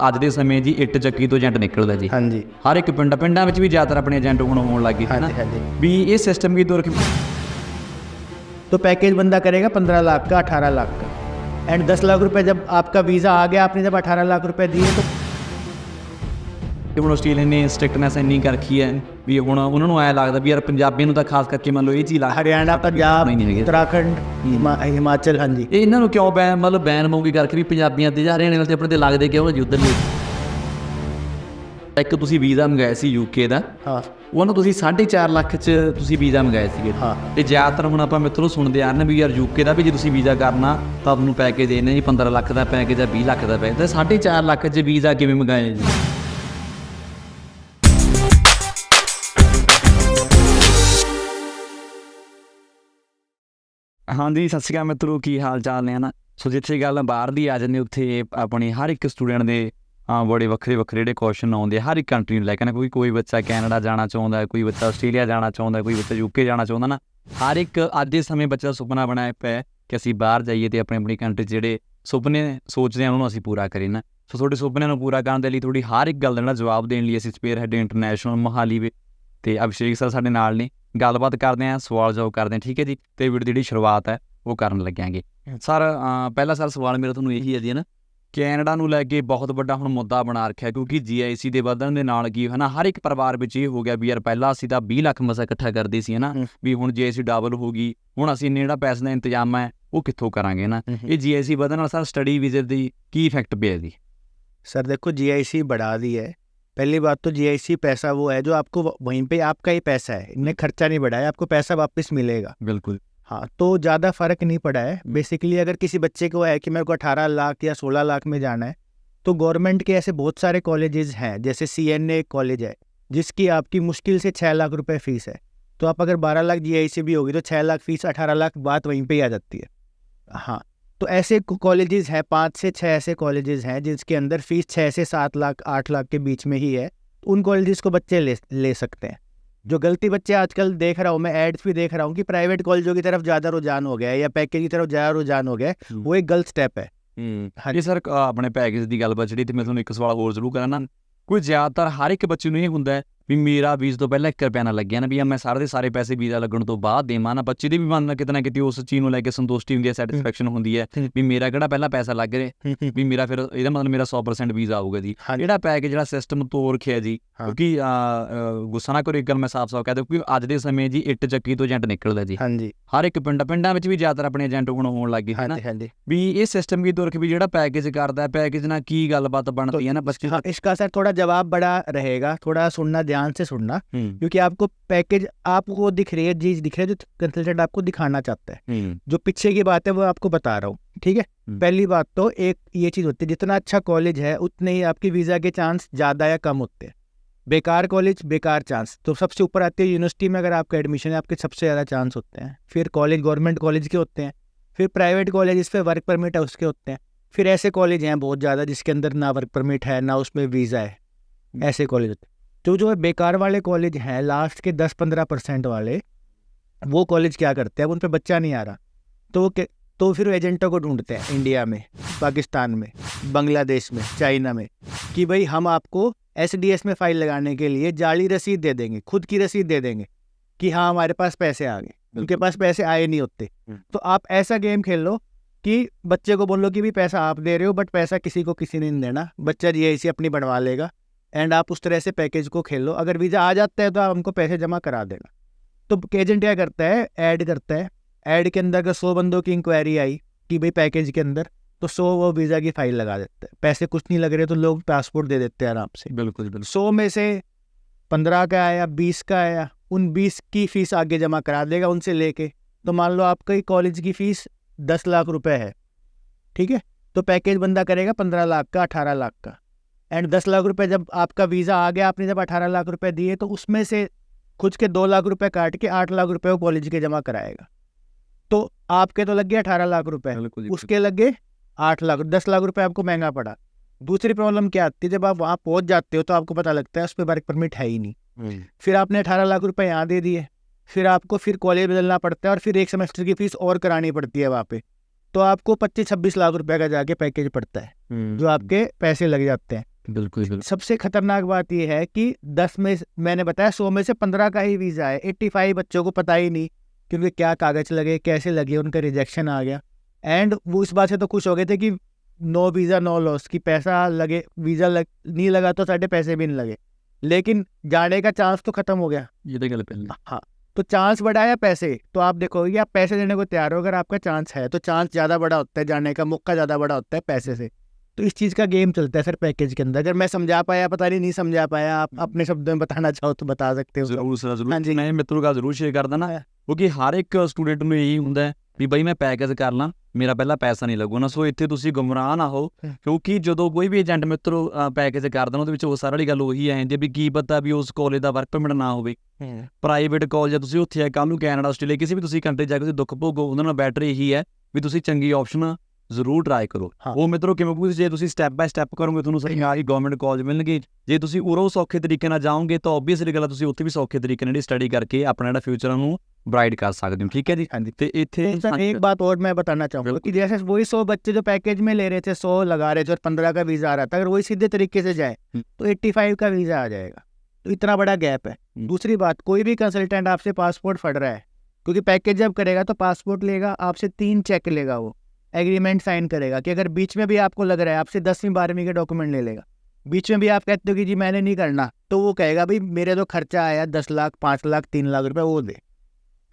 ਅੱਜ ਦੇ ਸਮੇਂ ਜੀ ਇੱਟ ਚੱਕੀ ਤੋਂ ਏਜੰਟ ਨਿਕਲਦਾ ਜੀ। हाँ जी ਹਰ ਇੱਕ ਪਿੰਡਾਂ ਵਿੱਚ ਵੀ ਜ਼ਿਆਦਾਤਰ ਆਪਣੇ ਏਜੰਟ ਹੁਣ ਹੋਣ ਲੱਗ ਗਏ हाँ ਨਾ जी हाँ जी। ਵੀ ਇਹ ਸਿਸਟਮ ਕੀ ਦੌਰ तो पैकेज बंदा करेगा 15 लाख का 18 लाख का, एंड 10 लाख रुपए जब आपका वीज़ा आ गया, आपने जब 18 लाख रुपए दिए तो ਹੁਣ ਆਸਟ੍ਰੇਲੀਆ ਨੇ ਸਟ੍ਰਿਕਟਨੈਸ ਇੰਨੀ ਕਰ ਰੱਖੀ ਹੈ ਵੀ ਹੁਣ ਉਹਨਾਂ ਨੂੰ ਐਂ ਲੱਗਦਾ ਵੀ ਯਾਰ ਪੰਜਾਬੀਆਂ ਨੂੰ ਤਾਂ ਖਾਸ ਕਰਕੇ ਮੰਨ ਲਓ ਇਹ ਚੀਜ਼ ਲੱਗਦਾ हरियाणा पंजाब नहीं है। उत्तराखंड हिमाचल। हाँ जी ਇਹ ਇਹਨਾਂ ਨੂੰ ਕਿਉਂ ਬੈਨ ਮੂੰਗੀ ਕਰਕੇ ਵੀ ਪੰਜਾਬੀਆਂ ਤੇ ਜਾਂ ਹਰਿਆਣੇ ਵਾਲੇ ਤੇ ਆਪਣੇ ਤੇ ਲੱਗਦੇ ਕਿਉਂ ਜੀ ਉੱਧਰ ਲਈ। ਇੱਕ ਤੁਸੀਂ ਵੀਜ਼ਾ ਮੰਗਾਇਆ ਸੀ ਯੂਕੇ ਦਾ, हाँ ਉਹਨੂੰ ਤੁਸੀਂ 4.5 ਲੱਖ 'ਚ ਤੁਸੀਂ ਵੀਜ਼ਾ ਮੰਗਾਇਆ ਸੀਗੇ। ਹਾਂ। ਤੇ ਜ਼ਿਆਦਾਤਰ ਹੁਣ ਆਪਾਂ ਮਿੱਤਰੋਂ ਸੁਣਦੇ ਆ ਰਹੇ ਨੇ ਵੀ ਯਾਰ ਯੂਕੇ ਦਾ ਵੀ ਜੇ ਤੁਸੀਂ ਵੀਜ਼ਾ ਕਰਨਾ ਤਾਂ ਤੁਹਾਨੂੰ ਪੈਕੇਜ ਦੇਣੇ ਜੀ 15 ਲੱਖ ਦਾ ਪੈਕੇਜ ਆ 20 ਲੱਖ ਦਾ ਪੈਕੇਜ, ਤੇ 4.5 ਲੱਖ 'ਚ ਵੀਜ਼ਾ ਕਿਵੇਂ ਮੰਗਾਇਆ ਜੀ। ਹਾਂਜੀ ਸਤਿ ਸ਼੍ਰੀ ਅਕਾਲ ਮਿੱਤਰੋ, ਕੀ ਹਾਲ ਚਾਲ ਨੇ ਨਾ। ਸੋ ਜਿੱਥੇ ਗੱਲ ਬਾਹਰ ਦੀ ਆ ਜਾਂਦੀ ਉੱਥੇ ਆਪਣੀ ਹਰ ਇੱਕ ਸਟੂਡੈਂਟ ਦੇ ਬੜੇ ਵੱਖਰੇ ਜਿਹੜੇ ਕੁਐਸਚਨ ਆਉਂਦੇ ਹਰ ਇੱਕ ਕੰਟਰੀ ਨੂੰ ਲੈ ਕੇ ਨਾ। ਕੋਈ ਬੱਚਾ ਕੈਨੇਡਾ ਜਾਣਾ ਚਾਹੁੰਦਾ, ਕੋਈ ਬੱਚਾ ਆਸਟ੍ਰੇਲੀਆ ਜਾਣਾ ਚਾਹੁੰਦਾ, ਕੋਈ ਬੱਚਾ ਯੂਕੇ ਜਾਣਾ ਚਾਹੁੰਦਾ ਨਾ। ਹਰ ਇੱਕ ਅੱਜ ਦੇ ਸਮੇਂ ਬੱਚਾ ਸੁਪਨਾ ਬਣਾਇਆ ਪਿਆ ਕਿ ਅਸੀਂ ਬਾਹਰ ਜਾਈਏ ਅਤੇ ਆਪਣੀ ਕੰਟਰੀ 'ਚ ਜਿਹੜੇ ਸੁਪਨੇ ਸੋਚਦੇ ਹਾਂ ਉਹਨੂੰ ਅਸੀਂ ਪੂਰਾ ਕਰੀਏ ਨਾ। ਸੋ ਤੁਹਾਡੇ ਸੁਪਨਿਆਂ ਨੂੰ ਪੂਰਾ ਕਰਨ ਦੇ ਲਈ ਤੁਹਾਡੀ ਹਰ ਇੱਕ ਗੱਲ ਦਾ ਜਿਹੜਾ ਜਵਾਬ ਦੇਣ ਲਈ ਅਸੀਂ ਸਪੇਅਰ ਹੈਡ ਇੰਟਰਨੈਸ਼ਨਲ ਮੋਹਾਲੀ ਅਤੇ ਅਭਿਸ਼ੇਕ ਸਰ ਸਾਡੇ ਨਾਲ ਨੇ। ਗੱਲਬਾਤ ਕਰਦੇ ਹਾਂ, ਸਵਾਲ ਜਵਾਬ ਕਰਦੇ ਹਾਂ, ਠੀਕ ਹੈ ਜੀ। ਅਤੇ ਵੀਡੀਓ ਦੀ ਜਿਹੜੀ ਸ਼ੁਰੂਆਤ ਹੈ ਉਹ ਕਰਨ ਲੱਗਾਂਗੇ। ਸਰ ਪਹਿਲਾ ਸਵਾਲ ਮੇਰਾ ਤੁਹਾਨੂੰ ਇਹੀ ਹੈ ਜੀ, ਹੈ ਨਾ, ਕੈਨੇਡਾ ਨੂੰ ਲੈ ਕੇ ਬਹੁਤ ਵੱਡਾ ਹੁਣ ਮੁੱਦਾ ਬਣਾ ਰੱਖਿਆ ਕਿਉਂਕਿ GIC ਦੇ ਵਧਣ ਦੇ ਨਾਲ ਕੀ ਹੈ ਨਾ, ਹਰ ਇੱਕ ਪਰਿਵਾਰ ਵਿੱਚ ਇਹ ਹੋ ਗਿਆ ਵੀ ਯਾਰ ਪਹਿਲਾਂ ਅਸੀਂ ਤਾਂ 20 ਲੱਖ ਮਸਾ ਇਕੱਠਾ ਕਰਦੇ ਸੀ, ਹੈ ਨਾ, ਵੀ ਹੁਣ GIC ਡਬਲ ਹੋ ਗਈ, ਹੁਣ ਅਸੀਂ ਇੰਨੇ ਜਿਹੜਾ ਪੈਸੇ ਦਾ ਇੰਤਜ਼ਾਮ ਹੈ ਉਹ ਕਿੱਥੋਂ ਕਰਾਂਗੇ ਨਾ। ਇਹ GIC ਵਧਣ ਨਾਲ ਸਰ ਸਟੱਡੀ ਵੀਜ਼ੇ ਦੀ ਕੀ ਇਫੈਕਟ ਪਿਆ ਜੀ। सर देखो GIC बढ़ा दी है। पहली बात तो GIC पैसा वो है जो आपको वहीं पे आपका ही पैसा है, इनने खर्चा नहीं बढ़ाया, आपको पैसा वापस मिलेगा। बिल्कुल। हाँ, तो ज़्यादा फ़र्क नहीं पड़ा है। बेसिकली अगर किसी बच्चे को है कि मेरे को 18 लाख या 16 लाख में जाना है, तो गवर्नमेंट के ऐसे बहुत सारे कॉलेजेस हैं, जैसे CNA कॉलेज है जिसकी आपकी मुश्किल से 6 लाख रुपए फ़ीस है। तो आप अगर 12 लाख GIC भी होगी तो 6 लाख फ़ीस, 18 लाख बात वहीं पर ही आ जाती है। हाँ, तो ऐसे कॉलेजेस हैं, 5 से 6 ऐसे कॉलेजेस हैं जिसके अंदर फ़ीस 6 से 7 लाख 8 लाख के बीच में ही है। उन कॉलेजेस को बच्चे ले सकते हैं। जो गलती बच्चे आजकल देख रहा हूँ मैं, एड्स भी देख रहा हूँ कि प्राइवेट कॉलेजों की तरफ ज़्यादा रुझान हो गया है या पैकेज की तरफ ज़्यादा रुझान हो गया है, वो एक गलत स्टेप है। हाँ जी सर, अपने पैकेज की गल बची तो मैं ਤੁਹਾਨੂੰ ਇੱਕ ਸਵਾਲ ਹੋਰ ਜ਼ਰੂਰ ਕਰਾਂ ਨਾ। ਕੋਈ ਜ਼ਿਆਦਾਤਰ ਹਰ ਇੱਕ ਬੱਚੇ ਨੂੰ ਇਹ ਹੁੰਦਾ ਹੈ ਵੀ ਮੇਰਾ ਵੀਜ਼ਾ ਤੋਂ ਪਹਿਲਾਂ 1 ਰੁਪਇਆ ਨਾ ਲੱਗਿਆ ਨਾ, ਵੀ ਮੈਂ ਸਾਰੇ ਦੇ ਸਾਰੇ ਪੈਸੇ ਵੀਜ਼ਾ ਲੱਗਣ ਤੋਂ ਬਾਅਦ ਦੇਵਾਂ ਨਾ। ਬੱਚੇ ਦੀ ਵੀ ਮਨ ਕਿਤੇ ਨਾ ਕਿਤੇ ਉਸ ਚੀਜ਼ ਨੂੰ ਲੈ ਕੇ ਸੰਤੁਸ਼ਟੀ ਹੁੰਦੀ ਹੈ, ਸੈਟਿਸਫੈਕਸ਼ਨ ਹੁੰਦੀ ਹੈ ਵੀ ਮੇਰਾ ਕਿਹੜਾ ਪਹਿਲਾਂ ਪੈਸਾ ਲੱਗ ਰਿਹਾ, ਵੀ ਮੇਰਾ ਫਿਰ ਇਹਦਾ ਮਤਲਬ ਮੇਰਾ 100% ਵੀਜ਼ਾ ਆਊਗਾ ਜੀ। ਜਿਹੜਾ ਪੈਕੇਜ ਜਿਹੜਾ ਸਿਸਟਮ ਤੋੜ ਰੱਖਿਆ ਜੀ, ਕਿਉਂਕਿ ਗੁੱਸਾ ਨਾ ਕਰੋ, ਇੱਕ ਗੱਲ ਮੈਂ ਸਾਫ਼ ਕਹਿ ਦਿਓ ਕਿ ਅੱਜ ਦੇ ਸਮੇਂ ਜੀ ਇੱਟ ਚੱਕੀ ਤੋਂ ਏਜੰਟ ਨਿਕਲਦਾ ਜੀ। ਹਾਂਜੀ, ਹਰ ਇੱਕ ਪਿੰਡਾਂ ਵਿੱਚ ਵੀ ਜ਼ਿਆਦਾਤਰ ਆਪਣੇ ਏਜੰਟ ਹੁਣ ਹੋਣ ਲੱਗ ਗਏ ਨਾ, ਵੀ ਇਹ ਸਿਸਟਮ ਕੀ ਤੋੜ ਕੇ ਵੀ ਜਿਹੜਾ ਪੈਕੇਜ ਕਰਦਾ ਹੈ, ਪੈਕੇਜ ਨਾਲ ਕੀ ਗੱਲਬਾਤ ਬਣਦੀ ਹੈ ਨਾ ਬੱਚੇ। हाँ, इसका सर थोड़ा जवाब बड़ा रहेगा, थोड़ा सुनना, ध्यान से सुनना, क्योंकि आपको पैकेज आपको दिख रही है, चीज दिख रही है जो कंसल्टेंट आपको दिखाना चाहता है। जो पीछे की बात है वो आपको बता रहा हूँ, ठीक है। पहली बात तो एक ये चीज होती है, जितना अच्छा कॉलेज है उतने ही आपकी वीजा के चांस ज्यादा या कम होते हैं। बेकार कॉलेज बेकार चांस। तो सबसे ऊपर आती है यूनिवर्सिटी में अगर आपका एडमिशन है, आपके सबसे ज़्यादा चांस होते हैं। फिर कॉलेज गवर्नमेंट कॉलेज के होते हैं, फिर प्राइवेट कॉलेज इस पर वर्क परमिट है उसके होते हैं, फिर ऐसे कॉलेज हैं बहुत ज़्यादा जिसके अंदर ना वर्क परमिट है ना उसमें वीज़ा है, ऐसे कॉलेज होते हैं। तो जो है बेकार वाले कॉलेज हैं, लास्ट के 10-15% वाले, वो कॉलेज क्या करते हैं, उन पर बच्चा नहीं आ रहा तो फिर एजेंटों को ढूंढते हैं इंडिया में, पाकिस्तान में, बांग्लादेश में, चाइना में, कि भाई हम आपको SDS में फ़ाइल लगाने के लिए जाली रसीद दे देंगे, खुद की रसीद दे देंगे कि हाँ हमारे पास पैसे आ गए, उनके पास पैसे आए नहीं होते। तो आप ऐसा गेम खेल लो कि बच्चे को बोलो कि भी पैसा आप दे रहे हो बट पैसा किसी ने नहीं देना, बच्चा GIC अपनी बनवा लेगा, एंड आप उस तरह से पैकेज को खेल लो। अगर वीज़ा आ जाता है तो आप हमको पैसे जमा करा देना। तो एजेंट क्या करता है, ऐड करता है, ऐड के अंदर अगर 100 बंदों की इंक्वायरी आई कि भाई पैकेज के अंदर, तो 100 वो वीज़ा की फ़ाइल लगा देते हैं। पैसे कुछ नहीं लग रहे तो लोग पासपोर्ट दे देते हैं आराम से। बिल्कुल। 100 में से 15 का आया, 20 का आया, उन 20 की फ़ीस आगे जमा करा देगा उनसे लेके। तो मान लो आपका कॉलेज की फ़ीस 10 लाख रुपए है, ठीक है, तो पैकेज बंदा करेगा 15 लाख का 18 लाख का, एंड 10 लाख रुपए जब आपका वीज़ा आ गया, आपने जब 18 लाख रुपए दिए, तो उसमें से खुद के 2 लाख रुपए काट के 8 लाख रुपए वो कॉलेज के जमा कराएगा। तो आपके तो लग गए 18 लाख रुपए, उसके लग गए 8 लाख, 10 लाख रुपए आपको महंगा पड़ा। दूसरी प्रॉब्लम क्या आती है, जब आप वहाँ पहुँच जाते हो तो आपको पता लगता है उस पर वर्क परमिट है ही नहीं। फिर आपने 18 लाख रुपए यहाँ दे दिए, फिर आपको फिर कॉलेज बदलना पड़ता है और फिर एक सेमेस्टर की फ़ीस और करानी पड़ती है वहाँ पे, तो आपको 25-26 लाख रुपए का जाके पैकेज पड़ता है। जो आपके पैसे लग जाते हैं। बिल्कुल। सबसे खतरनाक बात यह है कि 10 में मैंने बताया 100 में से 15 का ही वीज़ा है, 85 बच्चों को पता ही नहीं क्योंकि क्या कागज लगे, कैसे लगे, उनका रिजेक्शन आ गया। एंड वो इस बात से तो खुश हो गए थे कि नो वीज़ा नो लॉस, कि पैसा लगे, वीज़ा नहीं लगा तो साढ़े पैसे भी नहीं लगे, लेकिन जाने का चांस तो खत्म हो गया। ये तो गल पहले। हाँ, तो चांस बड़ा या पैसे, तो आप देखोगे कि आप पैसे देने को तैयार हो, अगर आपका चांस है तो चांस ज़्यादा बड़ा होता है, जाने का मौका ज़्यादा बड़ा होता है पैसे से। तो इस चीज़ का गेम चलता है सर पैकेज के अंदर। अगर मैं समझा पाया, पता नहीं समझा पाया, आप अपने शब्दों में बताना चाहो तो बता सकते हो। ਜ਼ਰੂਰ ਸਰ ਜ਼ਰੂਰ। हाँ जी। ਮੈਂ ਮਿੱਤਰੋ ਗੱਲ ਜ਼ਰੂਰ ਸ਼ੇਅਰ ਕਰਦਾ ਨਾ, ਕਿਉਂਕਿ ਹਰ ਇੱਕ ਸਟੂਡੈਂਟ ਨੂੰ ਇਹੀ ਹੁੰਦਾ ਹੈ ਵੀ ਬਈ ਮੈਂ ਪੈਕੇਜ ਕਰ ਲਾਂ, ਮੇਰਾ ਪਹਿਲਾਂ ਪੈਸਾ ਨਹੀਂ ਲੱਗੂ ਨਾ। ਸੋ ਇੱਥੇ ਤੁਸੀਂ ਗੁੰਮਰਾਹ ਨਾ ਹੋ, ਕਿਉਂਕਿ ਜਦੋਂ ਕੋਈ ਵੀ ਏਜੰਟ ਮਿੱਤਰੋ ਪੈਕੇਜ ਕਰਦਾ ਨਾ, ਉਹਦੇ ਵਿੱਚ ਉਹ ਸਾਰੀ ਵਾਲੀ ਗੱਲ ਉਹੀ ਆ ਜਾਂਦੀ ਵੀ ਕੀ ਪਤਾ ਵੀ ਉਸ ਕਾਲਜ ਦਾ ਵਰਕ ਪਰਮਿਟ ਨਾ ਹੋਵੇ, ਪ੍ਰਾਈਵੇਟ ਕਾਲਜ ਆ, ਤੁਸੀਂ ਉੱਥੇ ਆ, ਕੱਲ੍ਹ ਨੂੰ ਕੈਨੇਡਾ, ਆਸਟ੍ਰੇਲੀਆ, ਕਿਸੇ ਵੀ ਤੁਸੀਂ ਕੰਟਰੀ ਜਾ ਕੇ ਤੁਸੀਂ ਦੁੱਖ ਭੋਗੋ, ਉਹਨਾਂ ਨਾਲ ਬੈਟਰ ਇਹੀ ਹੈ ਵੀ ਤੁਸੀਂ ਚੰਗੀ ਆਪਸ਼ਨ ਜ਼ਰੂਰ ਟਰਾਈ ਕਰੋ। ਉਹ ਮਿੱਤਰੋ ਕਿਵੇਂ, ਕਿਉਂਕਿ ਜੇ ਤੁਸੀਂ ਸਟੈਪ ਬਾਏ ਸਟੈਪ ਕਰੋਗੇ ਤੁਹਾਨੂੰ ਸਹੀ ਆ ਹੀ ਗਵਰਨਮੈਂਟ ਕਾਲਜ ਮਿਲਣਗੇ। ਜੇ ਤੁਸੀਂ ਉਰੋਂ ਸੌਖੇ ਤਰੀਕੇ ਨਾਲ ਜਾਓਗੇ ਤਾਂ ਓਬਵੀਅਸਲੀ ਗੱਲ ਤੁਸੀਂ ਉੱਥੇ ਵੀ ਸੌਖੇ ਤਰੀਕੇ ਨਾਲ ਸਟੱਡੀ ਕਰਕੇ ਆਪਣਾ ਜਿਹੜਾ ਫਿਊਚਰ ਨੂੰ ब्राइट कर सकते हो। ठीक है जी। हाँ जी। तो इत्थे एक बात और मैं बताना चाहूँगा कि जैसे वही 100 बच्चे जो पैकेज में ले रहे थे, 100 लगा रहे थे और 15 का वीज़ा आ रहा था, अगर वही सीधे तरीके से जाए तो 85 का वीज़ा आ जाएगा। तो इतना बड़ा गैप है। दूसरी बात, कोई भी कंसल्टेंट आपसे पासपोर्ट फट रहा है, क्योंकि पैकेज जब करेगा तो पासपोर्ट लेगा आपसे, 3 चेक लेगा, वो एग्रीमेंट साइन करेगा कि अगर बीच में भी आपको लग रहा है, आपसे 10वीं 12वीं के डॉक्यूमेंट ले लेगा, बीच में भी आप कहते हो कि जी मैंने नहीं करना, तो वो कहेगा भाई मेरे तो खर्चा आया 10 लाख 5 लाख 3 लाख रुपए, वो दे,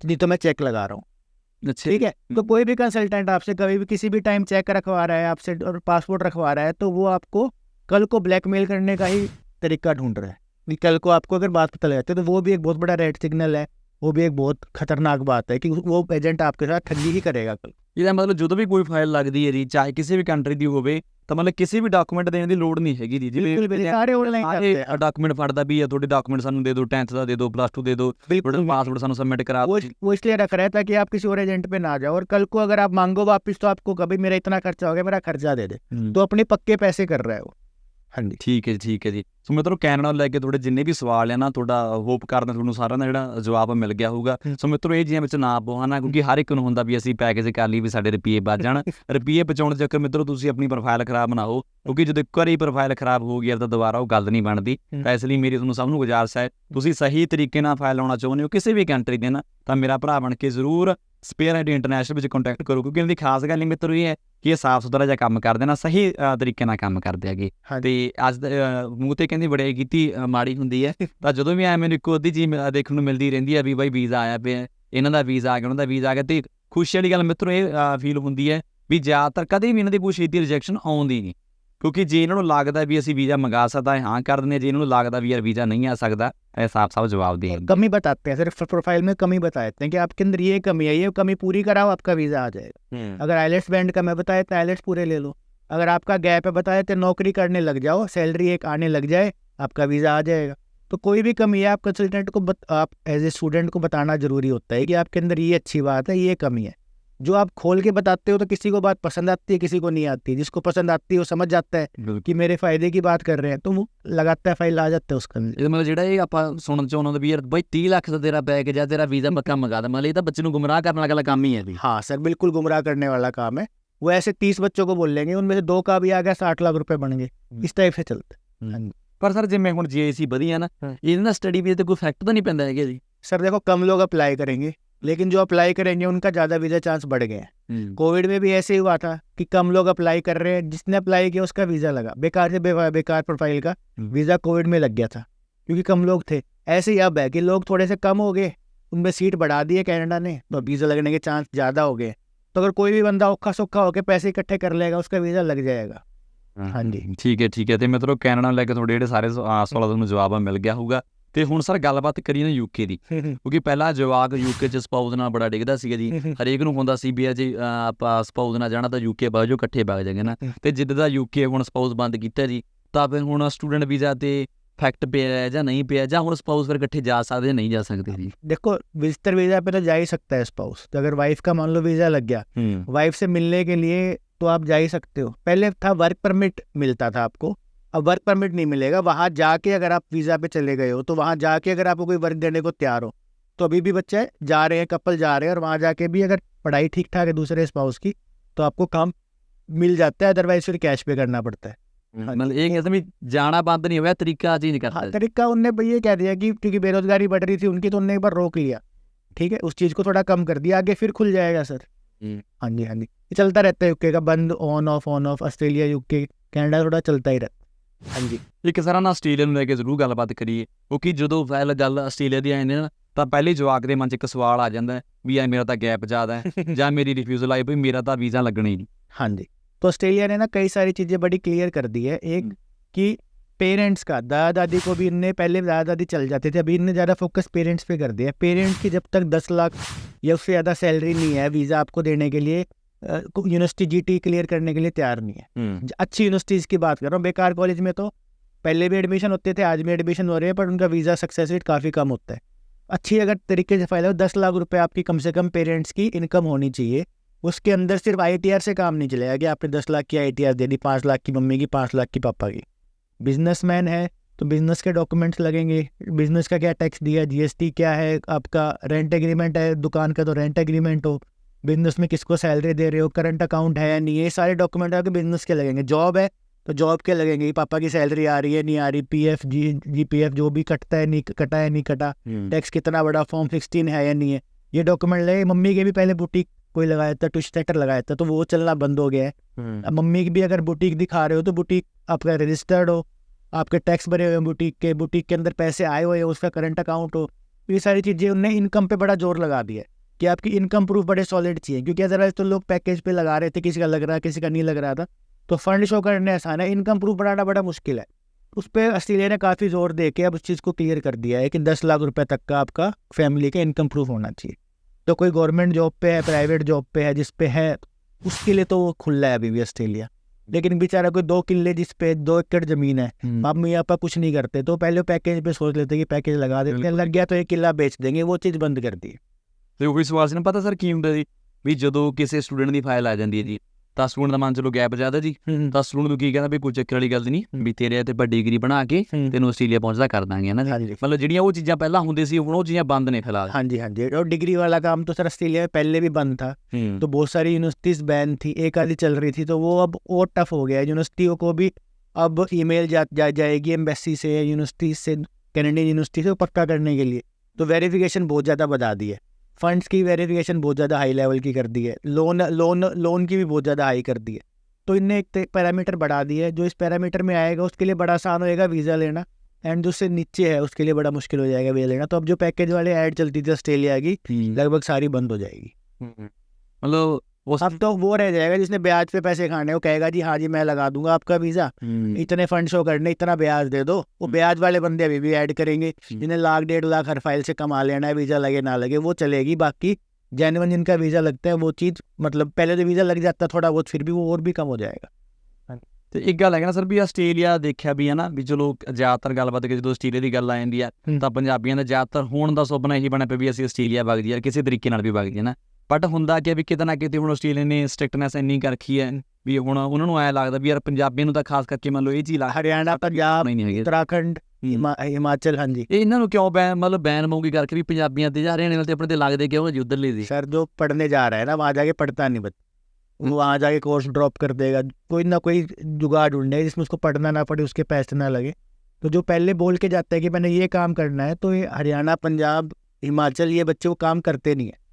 नहीं तो मैं चेक लगा रहा हूँ। ठीक है। तो कोई भी कंसल्टेंट आपसे कभी भी किसी भी टाइम चेक रखवा रहा है आपसे और पासपोर्ट रखवा रहा है, तो वो आपको कल को ब्लैकमेल करने का ही तरीका ढूंढ रहा है कि कल को आपको अगर बात पता लग जाती है तो वो भी एक बहुत बड़ा रेड सिग्नल है, वो भी एक बहुत खतरनाक बात है कि वो एजेंट आपके साथ ठगी ही करेगा कल। ਇਹਦਾ ਮਤਲਬ ਜਦੋਂ ਵੀ ਕੋਈ ਫਾਈਲ ਲੱਗਦੀ ਹੈ ਜੀ, ਚਾਹੇ ਕਿਸੇ ਵੀ ਕੰਟਰੀ ਦੀ ਹੋਵੇ, ਤਾਂ ਮਤਲਬ ਕਿਸੇ ਵੀ ਡਾਕੂਮੈਂਟ ਦੇਣ ਦੀ ਲੋੜ ਨਹੀਂ ਹੈਗੀ ਜੀ। बिल्कुल सारे ऑनलाइन करते हैं। ਡਾਕੂਮੈਂਟ ਫੜਦਾ ਵੀ ਹੈ, ਤੁਹਾਡੇ ਡਾਕੂਮੈਂਟ ਸਾਨੂੰ ਦੇ ਦਿਓ, 10th ਦਾ ਦੇ ਦਿਓ, प्लस 2 दे दो, पासपोर्ट ਸਾਨੂੰ सबमिट करा दो। वो इसलिए रख रहा है ताकि आप किसी और एजेंट पे ना जाओ, और कल को अगर आप मांगो वापस तो आपको कभी मेरा इतना खर्चा हो गया, मेरा खर्चा दे दे, तो अपने पक्के पैसे कर रहा है वो। हाँ जी। ਠੀਕ ਹੈ ਜੀ, ਠੀਕ ਹੈ ਜੀ। ਸੋ ਮਿੱਤਰੋ ਕੈਨੇਡਾ ਨੂੰ ਲੈ ਕੇ ਤੁਹਾਡੇ ਜਿੰਨੇ ਵੀ ਸਵਾਲ ਆ ਨਾ, ਤੁਹਾਡਾ ਹੋਪ ਕਰਦਾ ਤੁਹਾਨੂੰ ਸਾਰਿਆਂ ਦਾ ਜਿਹੜਾ ਜਵਾਬ ਮਿਲ ਗਿਆ ਹੋਊਗਾ। ਸੋ ਮਿੱਤਰੋ ਇਹ ਚੀਜ਼ਾਂ ਵਿੱਚ ਨਾ ਪਾਓ ਨਾ, ਕਿਉਂਕਿ ਹਰ ਇੱਕ ਨੂੰ ਹੁੰਦਾ ਵੀ ਅਸੀਂ ਪੈਕੇਜ ਕਰ ਲਈ ਵੀ ਸਾਡੇ ਰੁਪਈਏ ਬਚ ਜਾਣ। ਰੁਪਈਏ ਬਚਾਉਣ ਦੇ ਚੱਕਰ ਮਿੱਤਰੋ ਤੁਸੀਂ ਆਪਣੀ ਪ੍ਰੋਫਾਈਲ ਖਰਾਬ ਨਾ ਹੋ, ਕਿਉਂਕਿ ਜਦੋਂ ਇੱਕ ਵਾਰੀ ਪ੍ਰੋਫਾਈਲ ਖਰਾਬ ਹੋ ਗਈ ਤਾਂ ਦੁਬਾਰਾ ਉਹ ਗੱਲ ਨਹੀਂ ਬਣਦੀ। ਤਾਂ ਇਸ ਲਈ ਮੇਰੀ ਤੁਹਾਨੂੰ ਸਭ ਨੂੰ ਗੁਜ਼ਾਰਿਸ਼ ਹੈ, ਤੁਸੀਂ ਸਹੀ ਤਰੀਕੇ ਨਾਲ ਫਾਈਲ ਲਾਉਣਾ ਚਾਹੁੰਦੇ ਹੋ ਕਿਸੇ ਵੀ ਕੰਟਰੀ ਦੇ ਨਾ, ਤਾਂ ਮੇਰਾ ਭਰਾ ਬਣ ਕੇ ਜ਼ਰੂਰ ਸਪੇਅਰ ਹੈਡ ਇੰਟਰਨੈਸ਼ਨਲ ਵਿੱਚ ਕੰਟੈਕਟ ਕਰੋ, ਕਿਉਂਕਿ ਇਹਨਾਂ ਦੀ ਖਾਸ ਗੱਲ ਹੀ ਮਿੱਤਰੋ ਇਹ ਹੈ ਕਿ ਇਹ ਸਾਫ਼ ਸੁਥਰਾ ਜਿਹਾ ਕੰਮ ਕਰਦੇ ਨਾ, ਸਹੀ ਤਰੀਕੇ ਨਾਲ ਕੰਮ ਕਰਦੇ ਹੈਗੇ। ਤੇ ਅੱਜ ਮੂੰਹ ਤੇ ਕਹਿੰਦੀ ਬੜਾਈ ਕੀਤੀ ਮਾੜੀ ਹੁੰਦੀ ਹੈ, ਤਾਂ ਜਦੋਂ ਵੀ ਆਇਆ ਮੈਨੂੰ ਇੱਕੋ ਅੱਧੀ ਚੀਜ਼ ਦੇਖਣ ਨੂੰ ਮਿਲਦੀ ਰਹਿੰਦੀ ਹੈ ਵੀ ਬਾਈ ਵੀਜ਼ਾ ਆਇਆ ਪਿਆ, ਇਹਨਾਂ ਦਾ ਵੀਜ਼ਾ ਆ ਗਿਆ, ਉਹਨਾਂ ਦਾ ਵੀਜ਼ਾ ਆ ਗਿਆ। ਤੇ ਖੁਸ਼ੀ ਵਾਲੀ ਗੱਲ ਮਿੱਤਰੋ ਇਹ ਫੀਲ ਹੁੰਦੀ ਹੈ ਵੀ ਜ਼ਿਆਦਾਤਰ ਕਦੇ ਵੀ ਇਹਨਾਂ ਦੀ ਕੋਈ ਛੇਤੀ ਰਿਜੈਕਸ਼ਨ ਆਉਂਦੀ ਨਹੀਂ, ਕਿਉਂਕਿ ਜੇ ਇਹਨਾਂ ਨੂੰ ਲੱਗਦਾ ਵੀ ਅਸੀਂ ਵੀਜ਼ਾ ਮੰਗਾ ਸਕਦਾ ਹਾਂ ਕਰ ਦਿੰਦੇ, ਜੇ ਇਹਨਾਂ ਨੂੰ ਲੱਗਦਾ ਵੀ ਯਾਰ ਵੀਜ਼ਾ नहीं आ सकता, साफ जवाब दें। कमी बताते हैं सिर्फ प्रोफाइल में, कमी बताते हैं कि आपके अंदर ये कमी है, ये कमी पूरी कराओ आपका वीज़ा आ जाएगा। अगर आइलेट्स बैंड का मैं बताया तो आइलेट्स पूरे ले लो, अगर आपका गैप है बताए तो नौकरी करने लग जाओ, सैलरी एक आने लग जाए, आपका वीज़ा आ जाएगा। तो कोई भी कमी है आप कंसल्टेंट को आप एज ए स्टूडेंट को बताना ज़रूरी होता है कि आपके अंदर ये अच्छी बात है, ये कमी है। जो आप खोल के बताते हो तो किसी को बात पसंद आती है, किसी को नहीं आती। जिसको पसंद आती है वो समझ जाता है कि मेरे फायदे की बात कर रहे हैं, तो वो लगाता है फाइल, आ जाता है उसका। ਇਹਦਾ ਮਤਲਬ ਜਿਹੜਾ ਇਹ ਆਪਾਂ ਸੁਣਨ ਚ ਆਉਂਦਾ ਵੀ ਯਾਰ ਬਾਈ 30 ਲੱਖ ਦਾ ਤੇਰਾ ਪੈਕੇਜ ਆ, ਤੇਰਾ ਵੀਜ਼ਾ ਪੱਕਾ ਮੰਗਾ ਦੇ, ਮਤਲਬ ਇਹ ਤਾਂ ਬੱਚੇ ਨੂੰ ਗੁੰਮਰਾਹ ਕਰਨ ਵਾਲਾ ਕੰਮ ਹੀ ਹੈ ਜੀ। हाँ सर, बिल्कुल गुमराह करने वाला काम है। वो ऐसे 30 बच्चों को बोल लेंगे, उनमें से 2 का भी आ गया 60 लाख रुपए बन गए, इस टाइप से चलता है। ਪਰ ਸਰ ਜਿਵੇਂ ਹੁਣ GIC ਵਧੀਆ ਨਾ, ਇਹਦੇ ਨਾਲ ਸਟੱਡੀ ਵੀਜ਼ੇ ਤੇ ਕੋਈ ਇਫੈਕਟ ਤਾਂ ਨਹੀਂ ਪੈਂਦਾ ਹੈਗਾ ਜੀ? सर देखो, कम लोग अप्लाई करेंगे, लेकिन जो अप्लाई करेंगे उनका ज़्यादा वीज़ा चांस बढ़ गए हैं। कोविड में भी ऐसे ही हुआ था कि कम लोग अप्लाई कर रहे हैं, जिसने अप्लाई किया उसका वीज़ा लगा, बेकार से बेकार प्रोफाइल का वीज़ा कोविड में लग गया था, क्योंकि कम लोग थे। ऐसे ही अब है कि लोग थोड़े से कम हो गए, उनमें सीट बढ़ा दी है कनाडा ने, तो वीज़ा लगने के चांस ज़्यादा हो गए। तो अगर कोई भी बंदा औखा सौखा होकर पैसे इकट्ठे कर लेगा, उसका वीज़ा लग जाएगा। हाँ जी, ਠੀਕ ਹੈ, ਠੀਕ ਹੈ। ਤੇ ਮਿੱਤਰੋ ਕੈਨੇਡਾ ਨੂੰ ਲੈ ਕੇ ਤੁਹਾਡੇ ਜਿਹੜੇ ਸਾਰੇ ਸਵਾਲਾਂ ਤੁਹਾਨੂੰ ਜਵਾਬ ਮਿਲ ਗਿਆ ਹੋਊਗਾ। ਤੇ ਹੁਣ ਸਰ ਗੱਲਬਾਤ ਕਰੀਏ ਨਾ UK ਦੀ, ਕਿਉਂਕਿ ਪਹਿਲਾਂ ਜਵਾਕ UK 'ਚ ਸਪਾਊਸ ਨਾਲ ਬੜਾ ਡਿੱਗਦਾ ਸੀਗਾ ਜੀ, ਹਰੇਕ ਨੂੰ ਹੁੰਦਾ ਸੀ ਵੀ ਜੇ ਆਪਾਂ ਸਪਾਊਸ ਨਾਲ ਜਾਣਾ ਤਾਂ UK ਵਗ ਜਾਓ, ਇਕੱਠੇ ਵਗ ਜਾਗੇ ਨਾ। ਤੇ ਜਿੱਦਾਂ ਦਾ UK ਹੁਣ ਸਪਾਊਸ ਬੰਦ ਕੀਤਾ ਜੀ, ਤਾਂ ਫਿਰ ਹੁਣ ਸਟੂਡੈਂਟ ਵੀਜ਼ਾ ਤੇ ਇਫੈਕਟ ਪਿਆ ਜਾਂ ਨਹੀਂ ਪਿਆ, ਜਾਂ ਹੁਣ ਸਪਾਊਸ ਫਿਰ ਇਕੱਠੇ ਜਾ ਸਕਦੇ ਨਹੀਂ ਜਾ ਸਕਦੇ ਜੀ? देखो विजिटर वीज़ा पे तो जा ही सकता है स्पाउस, तो अगर वाइफ का मान लो वीज़ा लग गया, वाइफ से मिलने के लिए तो आप जा ही सकते हो। पहले था वर्क परमिट मिलता था आपको, अब वर्क परमिट नहीं मिलेगा। वहाँ जाके अगर आप वीज़ा पे चले गए हो, तो वहाँ जाके अगर आपको कोई वर्क देने को तैयार हो, तो अभी भी बच्चे जा रहे हैं, कपल जा रहे हैं, और वहाँ जाके भी अगर पढ़ाई ठीक ठाक है दूसरे स्पाउस की, तो आपको काम मिल जाता है, अदरवाइज फिर कैश पे करना पड़ता है। मतलब एक ऐसा भी जाना बंद नहीं हुआ, तरीका चेंज करता हाँ, है। तरीका उनने ये कह दिया कि क्योंकि बेरोजगारी बढ़ रही थी उनकी, तो उनने एक बार रोक लिया, ठीक है, उस चीज़ को थोड़ा कम कर दिया, आगे फिर खुल जाएगा सर। हाँ जी, हाँ जी, ये चलता रहता है, यूके का बंद on off, Australia, UK, Canada थोड़ा चलता ही रहता। हाँ जी, ਇੱਕ ਸਾਰਾ ਨਾ ਆਸਟ੍ਰੇਲੀਆ ਨੂੰ ਲੈ ਕੇ ਜ਼ਰੂਰ ਗੱਲਬਾਤ ਕਰੀਏ, ਕਿਉਂਕਿ ਜਦੋਂ ਪਹਿਲ ਗੱਲ ਆਸਟ੍ਰੇਲੀਆ ਦੀ ਆਉਂਦੀ ਨਾ, ਤਾਂ ਪਹਿਲੇ ਜਵਾਕ ਦੇ ਮਨ 'ਚ ਇੱਕ ਸਵਾਲ ਆ ਜਾਂਦਾ ਵੀ ਯਾਰ ਮੇਰਾ ਤਾਂ ਗੈਪ ਜ਼ਿਆਦਾ ਹੈ ਜਾਂ ਮੇਰੀ ਰਿਫਿਊਜ਼ਲ ਆਈ ਵੀ ਮੇਰਾ ਤਾਂ ਵੀਜ਼ਾ ਲੱਗਣਾ ਹੀ नहीं। हाँ जी, तो ऑस्ट्रेलिया ने ना कई सारी चीज़ें बड़ी क्लियर कर दी है। एक कि पेरेंट्स का, दादा दादी को भी इनने, पहले दादा दादी चल जाते थे, अभी इनने ज़्यादा फोकस पेरेंट्स पे कर दिया है। पेरेंट्स की जब तक 10 लाख या उससे ज़्यादा सैलरी नहीं है, वीज़ा आपको देने के लिए, यूनिवर्सिटी जीटी क्लियर करने के लिए तैयार नहीं है। अच्छी यूनिवर्सिटीज़ की बात कर रहा हूँ, बेकार कॉलेज में तो पहले भी एडमिशन होते थे, आज भी एडमिशन हो रहे हैं, पर उनका वीज़ा सक्सेस रेट काफ़ी कम होता है। अच्छी अगर तरीके से फायदा हो, 10 लाख रुपए आपकी कम से कम पेरेंट्स की इनकम होनी चाहिए। उसके अंदर सिर्फ ITR से काम नहीं चलेगा कि आपने 10 लाख की ITR दे दी, 5 लाख की मम्मी की, 5 लाख की पापा की। बिजनेसमैन है तो बिजनेस के डॉक्यूमेंट्स लगेंगे, बिजनेस का क्या टैक्स दिया, GST क्या है, आपका रेंट एग्रीमेंट है दुकान का तो रेंट एग्रीमेंट हो, बिजनेस में किसको सैलरी दे रहे हो, करंट अकाउंट है या नहीं, ये सारे डॉक्यूमेंट आपके बिजनेस के लगेंगे। जॉब है तो जॉब के लगेंगे, पापा की सैलरी आ रही है नहीं आ रही, PF GPF जो भी कटता है नहीं कटा है नहीं कटा, टैक्स कितना बड़ा, फॉर्म 16 है या नहीं है, ये डॉक्यूमेंट लगे। मम्मी के भी पहले बुटीक कोई लगाया था, ट्विस्ट सेक्टर लगाया था, तो वो चलना बंद हो गया है। अब मम्मी की भी अगर बुटीक दिखा रहे हो तो बुटीक आपका रजिस्टर्ड हो, आपके टैक्स भरे हुए हैं बुटीक के अंदर पैसे आए हुए हैं, उसका करंट अकाउंट हो। ये सारी चीज़ें उनने इनकम पे बड़ा जोर लगा दिया है कि आपकी इनकम प्रूफ बड़े सॉलिड चाहिए, क्योंकि अदरवाइज तो लोग पैकेज पे लगा रहे थे, किसी का लग रहा किसी का नहीं लग रहा था, तो फंड शो करने आसान है, इनकम प्रूफ बनाना बड़ा मुश्किल है। उस पर ऑस्ट्रेलिया ने काफ़ी जोर दे के अब उस चीज़ को क्लियर कर दिया है कि 10 लाख रुपए तक का आपका फैमिली का इनकम प्रूफ होना चाहिए। तो कोई गवर्नमेंट जॉब पे है, प्राइवेट जॉब पे है, जिस पे है उसके लिए तो वो खुला है अभी भी ऑस्ट्रेलिया। लेकिन बेचारा कोई 2 किल्ले जिस पे 2 एकड़ जमीन है, मम्मी पापा कुछ नहीं करते, तो पहले पैकेज पे सोच लेते कि पैकेज लगा देते, लग गया तो 1 किल्ला बेच देंगे, वो चीज़ बंद कर दी। ਤੇ ਉਹੀ ਸਵਾਲ ਸੀ ਨਾ, ਪਤਾ ਸਰ ਕੀ ਹੁੰਦਾ ਜੀ, ਵੀ ਜਦੋਂ ਕਿਸੇ ਸਟੂਡੈਂਟ ਦੀ ਫਾਈਲ ਆ ਜਾਂਦੀ ਹੈ ਜੀ, ਤਾਂ ਸਟੂਡੈਂਟ ਦਾ ਮਨ ਚਲੋ ਗੈਪ ਜ਼ਿਆਦਾ ਜੀ, ਤਾਂ ਸਟੂਡੈਂਟ ਨੂੰ ਕੀ ਕਹਿੰਦਾ ਵੀ ਕੋਈ ਚੱਕਰ ਵਾਲੀ ਗੱਲ ਨਹੀਂ, ਵੀ ਤੇਰੇ ਤੇ ਆਪਾਂ ਡਿਗਰੀ ਬਣਾ ਕੇ ਤੈਨੂੰ ਆਸਟ੍ਰੇਲੀਆ ਪਹੁੰਚਦਾ ਕਰ ਦਾਂਗੇ ਨਾ ਜੀ। ਮਤਲਬ ਜਿਹੜੀਆਂ ਉਹ ਚੀਜ਼ਾਂ ਪਹਿਲਾਂ ਹੁੰਦੇ ਸੀ ਹੁਣ ਉਹ ਚੀਜ਼ਾਂ ਬੰਦ ਨੇ ਫਿਲਹਾਲ। हाँ जी, हाँ जी, और डिग्री वाला काम तो सर ऑस्ट्रेलिया में पहले भी बंद था, तो बहुत सारी यूनिवर्सिटीज़ बैन थी, एक आधी चल रही थी, तो वो अब और टफ हो गया है। यूनिवर्सिटियों को भी अब ईमेल जाएगी एम्बेसी से, यूनिवर्सिटी से, कैनेडियन यूनिवर्सिटी से पक्का करने के लिए, तो वेरिफिकेशन बहुत ज़्यादा बढ़ा दी है। फंड्स की वेरिफिकेशन बहुत ज़्यादा हाई लेवल की कर दी है, लोन की भी बहुत ज़्यादा हाई कर दी है। तो इनने एक पैरामीटर बढ़ा दिया है, जो इस पैरामीटर में आएगा उसके लिए बड़ा आसान होएगा वीज़ा लेना, एंड जो उससे नीचे है उसके लिए बड़ा मुश्किल हो जाएगा वीज़ा लेना। तो अब जो पैकेज वाले ऐड चलती थी ऑस्ट्रेलिया की, लगभग सारी बंद हो जाएगी। मतलब अब तो वो रह जाएगा जिसने ब्याज पे पैसे खाने, वो कहेगा जी हाँ जी मैं लगा दूंगा आपका वीज़ा, इतने फंड शो करने, इतना ब्याज दे दो। वो ब्याज वाले बंदे अभी भी ऐड करेंगे, जिन्हें 1 लाख 1.5 लाख हर फाइल से कमा लेना है, वीज़ा लगे ना लगे वो चलेगी। बाकी जेन्युइन जिनका वीज़ा लगता है वो चीज़, मतलब पहले तो वीज़ा लग जाता थोड़ा बहुत, फिर भी वो और भी कम हो जाएगा। ਤੇ ਇੱਕ ਗੱਲ ਹੈ ਨਾ ਸਰ, ਵੀ ਆਸਟ੍ਰੇਲੀਆ ਦੇਖਿਆ ਵੀ ਹੈ ਨਾ, ਵੀ ਚਲੋ ਜ਼ਿਆਦਾਤਰ ਗੱਲਬਾਤ ਕਿ ਜਦੋਂ ਆਸਟ੍ਰੇਲੀਆ ਦੀ ਗੱਲ ਆ ਜਾਂਦੀ ਆ ਤਾਂ ਪੰਜਾਬੀਆਂ ਦਾ ਜ਼ਿਆਦਾਤਰ ਹੋਣ ਦਾ ਸੁਪਨਾ ਇਹੀ ਬਣਿਆ ਪਿਆ ਵੀ ਅਸੀਂ ਆਸਟ੍ਰੇਲੀਆ ਵਗ ਜਾਈਏ, ਕਿਸੇ ਤਰੀਕੇ ਨਾਲ ਵੀ ਵਗ ਜਾਈਏ ਨਾ। ਬਟ ਹੁੰਦਾ ਕਿ ਵੀ ਕਿਤੇ ਨਾ ਕਿਤੇ ਹੁਣ ਆਸਟ੍ਰੇਲੀਆ ਨੇ ਸਟ੍ਰਿਕਟਨੈਸ ਇੰਨੀ ਕਰ ਰੱਖੀ ਹੈ ਵੀ ਹੁਣ ਉਹਨਾਂ ਨੂੰ ਐਂ ਲੱਗਦਾ ਵੀ ਯਾਰ ਪੰਜਾਬੀਆਂ ਨੂੰ ਤਾਂ ਖਾਸ ਕਰਕੇ ਮੰਨ ਲਓ ਇਹ ਚੀਜ਼ हरियाणा, पंजाब, ਨਹੀਂ ਹੈਗੀ। उत्तराखंड, हिमाचल, हाँ जी, ਇਹ ਇਹਨਾਂ ਨੂੰ ਕਿਉਂ ਬੈਨ, ਮਤਲਬ ਬੈਨ ਮੌਂਗੀ ਕਰਕੇ ਵੀ ਪੰਜਾਬੀਆਂ ਤੇ ਜਾਂ ਹਰਿਆਣੇ ਵਾਲੇ ਤੇ ਆਪਣੇ ਤੇ ਲੱਗਦੇ ਕਿਉਂ ਜੀ ਉਧਰਲੇ ਦੀ। सर जो पढ़ने जा रहा है ना वहाँ जाके पढ़ता नहीं बच्चा, वो वहाँ जाके कोर्स ड्रॉप कर देगा, कोई ना कोई जुगाड़ ढूंढेगा जिसमें उसको पढ़ना ना पड़े, उसके पैसे ना लगे। तो जो पहले बोल के जाता है कि मैंने ये काम करना है, तो ये हरियाणा, पंजाब, हिमाचल, ये बच्चे वो काम करते नहीं है।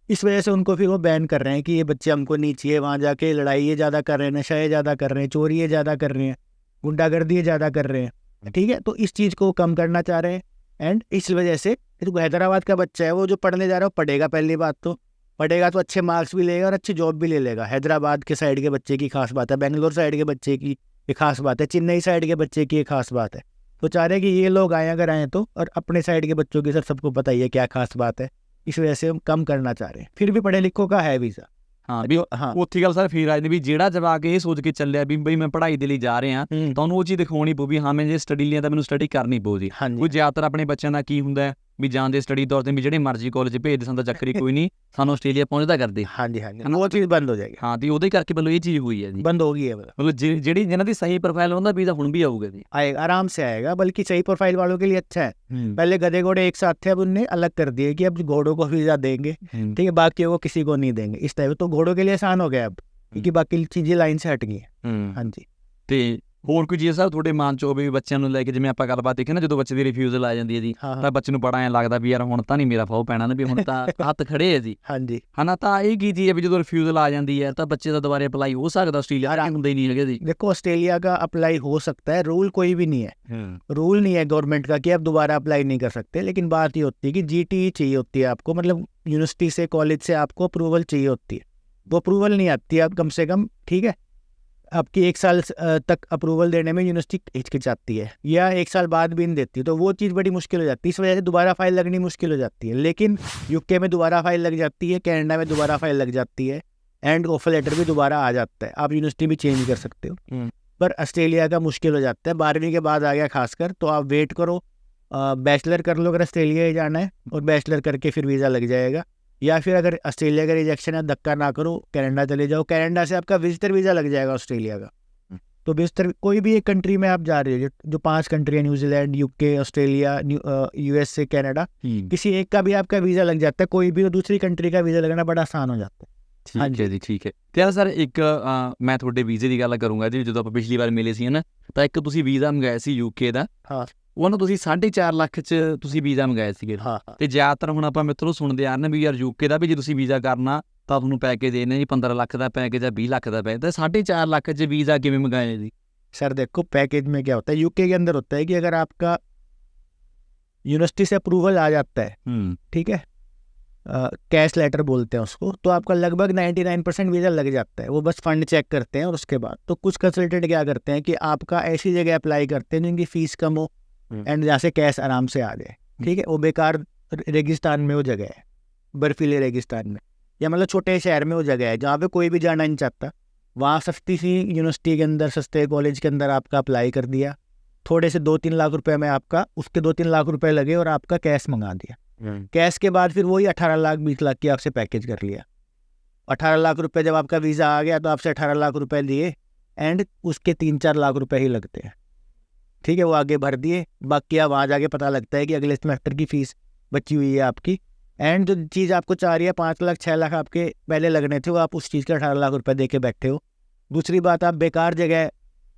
इस वजह से उनको फिर वो बैन कर रहे हैं कि ये बच्चे हमको नहीं चाहिए। वहाँ जाके लड़ाई ये ज़्यादा कर रहे हैं, नशा ये ज़्यादा कर रहे हैं, चोरी ये ज़्यादा कर रहे हैं, गुंडागर्दी ये ज़्यादा कर रहे हैं, ठीक है। तो इस चीज़ को कम करना चाह रहे हैं, एंड इस वजह से तो हैदराबाद का बच्चा है, वो जो पढ़ने जा रहा है वो पढ़ेगा, पहली बात तो पढ़ेगा तो अच्छे मार्क्स भी लेगा और अच्छी जॉब भी ले लेगा। हैदराबाद के साइड के बच्चे की खास बात है, बेंगलोर साइड के बच्चे की एक खास बात है, चेन्नई साइड के बच्चे की एक खास बात है। तो चाह रहे हैं कि ये लोग आए अगर आए तो, और अपने साइड के बच्चों की सर सबको पता ही है क्या खास बात है, इस वजह से हम कम करना चाह रहे हैं। फिर भी पढ़े लिखों का है वीज़ा। ਹਾਂ ਵੀ ਉੱਥੇ ਗੱਲ ਸਰ ਫਿਰ ਆ ਜਾਂਦੀ ਵੀ ਜਿਹੜਾ ਜਵਾਕ ਇਹ ਸੋਚ ਕੇ ਚੱਲਿਆ ਵੀ ਬਈ ਮੈਂ ਪੜ੍ਹਾਈ ਦੇ ਲਈ ਜਾ ਰਿਹਾ ਤਾਂ ਉਹਨੂੰ ਉਹ ਚੀਜ਼ ਦਿਖਾਉਣੀ ਪਊ ਵੀ ਹਾਂ ਮੈਂ ਜੇ ਸਟੱਡੀ ਲਈ ਤਾਂ ਮੈਨੂੰ ਸਟੱਡੀ ਕਰਨੀ ਪਊ ਜੀ। ਕੋਈ ਜ਼ਿਆਦਾਤਰ ਆਪਣੇ ਬੱਚਿਆਂ ਦਾ ਕੀ ਹੁੰਦਾ ਵੀ ਜਾਂਦੇ ਸਟੱਡੀ ਤੌਰ ਤੇ ਵੀ ਜਿਹੜੇ ਮਰਜ਼ੀ ਕਾਲਜ ਭੇਜਦੇ ਸਾਨੂੰ ਤਾਂ ਚੱਕਰੀ ਕੋਈ ਨਹੀਂ, ਸਾਨੂੰ ਆਸਟ੍ਰੇਲੀਆ ਪਹੁੰਚਦਾ ਕਰਦੇ। ਹਾਂਜੀ ਹਾਂਜੀ, ਉਹ ਚੀਜ਼ ਬੰਦ ਹੋ ਜਾਏਗੀ। ਹਾਂ ਤੇ ਉਹਦੇ ਕਰਕੇ ਮਤਲਬ ਇਹ ਚੀਜ਼ ਹੋਈ ਹੈ ਜੀ, ਬੰਦ ਹੋ ਗਈ ਹੈ। मतलब ਜਿਹੜੀ ਜਿਹਨਾਂ ਦੀ ਸਹੀ प्रोफाइल ਹੁੰਦਾ ਵੀਜ਼ਾ ਹੁਣ भी ਆਊਗਾ जी, आएगा, आराम से आएगा, बल्कि सही प्रोफाइल वालों के लिए अच्छा है। पहले गधे घोड़े एक साथ थे, अब उनने अलग कर दिए कि अब घोड़ों को वीज़ा देंगे, ठीक है, बाकी को किसी को नहीं देंगे, इस टाइप। तो घोड़ों के लिए आसान हो गया अब, क्योंकि बाकी चीज़ें लाइन से हट गई हैं। हाँ जी। ਤੇ ਹੋਰ ਕੋਈ ਚੀਜ਼ ਸਰ ਤੁਹਾਡੇ ਮਨ 'ਚ ਹੋਵੇ ਵੀ ਬੱਚਿਆਂ ਨੂੰ ਲੈ ਕੇ, ਜਿਵੇਂ ਆਪਾਂ ਗੱਲਬਾਤ ਦੇਖੀ ਨਾ, ਜਦੋਂ ਬੱਚੇ ਦੀ ਰਿਫਿਊਜ਼ਲ ਆ ਜਾਂਦੀ ਹੈ ਜੀ, ਹਾਂ ਤਾਂ ਬੱਚੇ ਨੂੰ ਬੜਾ ਐਂ ਲੱਗਦਾ ਵੀ ਯਾਰ ਹੁਣ ਤਾਂ ਨਹੀਂ ਮੇਰਾ ਫਾਹ ਪੈਣਾ ਨਾ, ਵੀ ਹੁਣ ਤਾਂ ਹੱਥ ਖੜੇ ਹੈ ਜੀ, हाँ जी। ਹਨਾ। ਤਾਂ ਇਹ ਕੀ ਚੀਜ਼ ਹੈ ਵੀ ਜਦੋਂ ਰਿਫਿਊਜ਼ਲ ਆ ਜਾਂਦੀ ਹੈ ਤਾਂ ਬੱਚੇ ਦਾ ਦੁਬਾਰਾ ਅਪਲਾਈ ਹੋ ਸਕਦਾ ਆਸਟ੍ਰੇਲੀਆ ਦਾ? ਹੁੰਦੇ ਹੀ ਨਹੀਂ ਹੈਗੇ ਜੀ। देखो ऑस्ट्रेलिया का अप्लाई हो सकता है, रूल कोई भी नहीं है, रूल नहीं है गवर्नमेंट का कि आप दोबारा अप्लाई नहीं कर सकते, लेकिन बात ये होती है कि जीटीई चाहिए होती है आपको, मतलब यूनिवर्सिटी से कॉलेज से आपको अप्रूवल चाहिए होती है। वो अप्रूवल नहीं आती है अब कम से कम, ठीक है, आपकी 1 साल तक अप्रूवल देने में यूनिवर्सिटी हिचकिचाती है, या 1 साल बाद भी नहीं देती, तो वो चीज़ बड़ी मुश्किल हो जाती है। इस वजह से दोबारा फाइल लगनी मुश्किल हो जाती है। लेकिन यूके में दोबारा फाइल लग जाती है, कनाडा में दोबारा फाइल लग जाती है, एंड ऑफर लेटर भी दोबारा आ जाता है, आप यूनिवर्सिटी भी चेंज कर सकते हो। पर ऑस्ट्रेलिया का मुश्किल हो जाता है, 12वीं के बाद आ गया खासकर, तो आप वेट करो, बैचलर कर लो अगर ऑस्ट्रेलिया ही जाना है, और बैचलर करके फिर वीज़ा लग जाएगा। या फिर अगर ऑस्ट्रेलिया का रिजेक्शन है, धक्का ना करो, कनाडा चले जाओ, कनाडा से आपका विजिटर वीज़ा लग जाएगा ऑस्ट्रेलिया का। तो विजिटर कोई भी एक कंट्री में आप जा रहे हो, जो 5 कंट्री है, New Zealand, UK, Australia, USA, Canada, किसी एक का भी आपका वीज़ा लग जाता है, कोई भी, तो दूसरी कंट्री का वीज़ा लगना बड़ा आसान हो जाता है। ਠੀਕ ਹੈ ਜੀ, ਠੀਕ ਹੈ। ਤੇ ਯਾਰ ਸਰ ਇੱਕ ਮੈਂ ਤੁਹਾਡੇ ਵੀਜ਼ੇ ਦੀ ਗੱਲ ਕਰੂੰਗਾ ਜੀ। ਜਦੋਂ ਆਪਾਂ ਪਿਛਲੀ ਵਾਰ ਮਿਲੇ ਸੀ ਨਾ, ਤਾਂ ਇੱਕ ਤੁਸੀਂ ਵੀਜ਼ਾ ਮੰਗਾਇਆ ਸੀ ਯੂਕੇ ਦਾ, ਹਾਂ, ਉਹ ਨਾ ਤੁਸੀਂ 4.5 ਲੱਖ 'ਚ ਤੁਸੀਂ ਵੀਜ਼ਾ ਮੰਗਾਇਆ ਸੀਗੇ। ਹਾਂ। ਤੇ ਜ਼ਿਆਦਾਤਰ ਹੁਣ ਆਪਾਂ ਮਿੱਤਰੋ ਸੁਣਦੇ ਆ ਰਹੇ ਵੀ ਯਾਰ ਯੂਕੇ ਦਾ ਵੀ ਜੇ ਤੁਸੀਂ ਵੀਜ਼ਾ ਕਰਨਾ ਤਾਂ ਤੁਹਾਨੂੰ ਪੈਕੇਜ ਦੇਣੇ ਜੀ 15 ਲੱਖ ਦਾ ਪੈਕੇਜ ਆ, 20 ਲੱਖ ਦਾ ਪੈਕੇਜ, ਤਾਂ 4.5 ਲੱਖ 'ਚ ਵੀਜ਼ਾ ਕਿਵੇਂ ਮੰਗਾਏ ਜੀ? सर देखो पैकेज में क्या होता है, यूके के अंदर होता है कि अगर आपका यूनिवर्सिटी से अप्रूवल आ जाता है, ठीक है, कैश लेटर बोलते हैं उसको, तो आपका लगभग 99% वीज़ा लग जाता है। वो बस फंड चेक करते हैं, और उसके बाद तो कुछ कंसल्टेंट क्या करते हैं कि आपका ऐसी जगह अप्लाई करते हैं जिनकी फ़ीस कम हो एंड जहाँ से कैश आराम से आ जाए, ठीक है। वो बेकार रेगिस्तान में वो जगह है, बर्फीले रेगिस्तान में, या मतलब छोटे शहर में वो जगह है जहाँ पे कोई भी जाना नहीं चाहता, वहाँ सस्ती सी यूनिवर्सिटी के अंदर, सस्ते कॉलेज के अंदर आपका अप्लाई कर दिया, थोड़े से 2-3 लाख रुपए में आपका, उसके 2-3 लाख रुपए लगे और आपका कैश मंगा दिया। कैश के बाद फिर वही 18 लाख 20 लाख की आपसे पैकेज कर लिया। 18 लाख रुपए जब आपका वीज़ा आ गया तो आपसे 18 लाख रुपए दिए, एंड उसके 3-4 लाख रुपए ही लगते हैं, ठीक है, वो आगे भर दिए। बाकी आप वहाँ जाके पता लगता है कि अगले सेमेस्टर की फ़ीस बची हुई है आपकी, एंड जो चीज़ आपको 4 या 5 लाख 6 लाख आपके पहले लगने थे, वो आप उस चीज़ के 18 लाख रुपए दे के बैठे हो। दूसरी बात, आप बेकार जगह